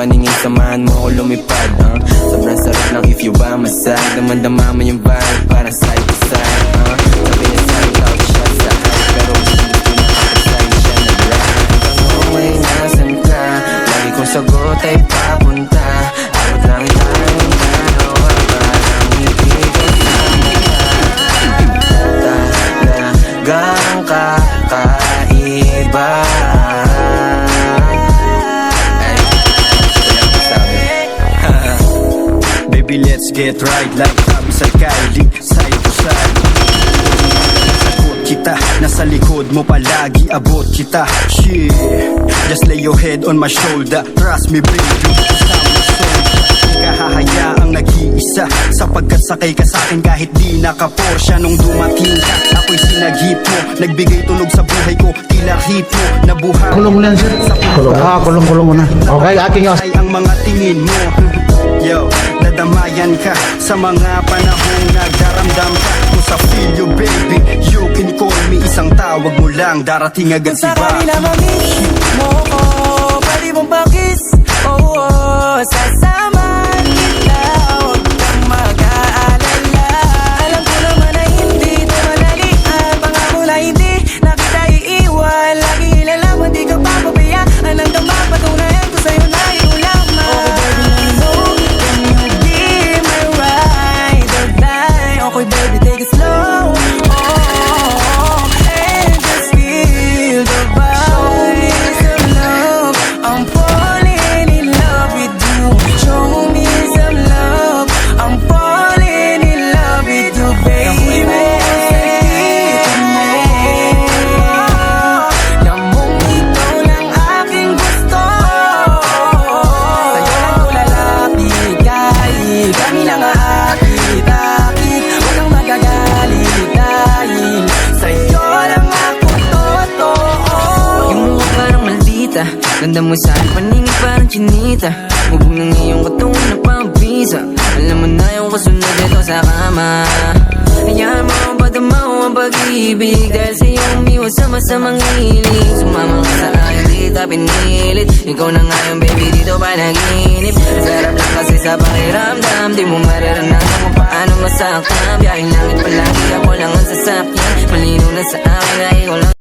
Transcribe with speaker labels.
Speaker 1: paningin, samahan mo ko lumipad. Sobrang sarap ng if you by my side. Damandama mo yung vibe, parang side to side. Sabi niya sa'yo, tawag siya sa hype, pero gusto na kapag-sign siya nag-rap. Hanggang may nasan ka, lagi kong sagot ay papunta. Abot lang tayong dalawa, parang hindi kasama ka. Talagang kakaiba.
Speaker 2: Baby, let's get right like sabi sa Kylie, side to side. Sagot kita, nasa likod mo palagi, abot kita. Shit, just lay your head on my shoulder. Trust me baby, kasama soul. Di ka hahayaang nag-iisa, sapagkat sakay ka sa'kin kahit di naka-Porsche. Nung dumating ka, ako'y sinagip mo, nagbigay tunog sa buhay ko, tila hit mo, nabuhay.
Speaker 3: Kulong mo lang sir. Kulong mo na. Okay, aking
Speaker 2: ay ang mga tingin mo. Yo, nadamayan ka sa mga panahong nagdaramdam ka. Kung sa feel you baby, you can call me. Isang tawag mo lang, darating agad si
Speaker 4: Sa
Speaker 2: Ba.
Speaker 4: kanila mamiss mo ko, pwede mong pakis. Oo, sasamahan kita, huwag kang mag-aalala. Alam ko naman na hindi ito madali, at pangako na hindi na kita iiwan. Laging ilalaman, di ka papabayaan. Hanggang mapatunayan ko sa'yo na ikaw lamang. Okay baby, take it slow. Oh, and just feel the vibe. Show me some love, I'm falling in love with you. Show me some love, I'm falling in love with you, baby. Lamang ikaw lang aking gusto. Sa'yo lang ko lalapit kahit kami lang aakit-akit. Magagalit dahil sa'yo lang ako totoo. Yung mukha parang maldita, ganda mo sa'kin paningin parang chinita. Hubog ng iyong katungan na pambisa. Alam mo na yung kasunod ito sa kama. Hayaan mo padamaw ang pag-ibig, dahil sa'yo umiwas sa masamang hilig. Sumama ka sa akin, di kita pinilit. Ikaw na nga yung baby, dito pa naginip. Sarap lang kasi sa pakiramdam, di mo mararanasan kung paano masaktan. Biyahing langit palagi, ako lang ang sasakyan. Malinaw na sa akin na ikaw lang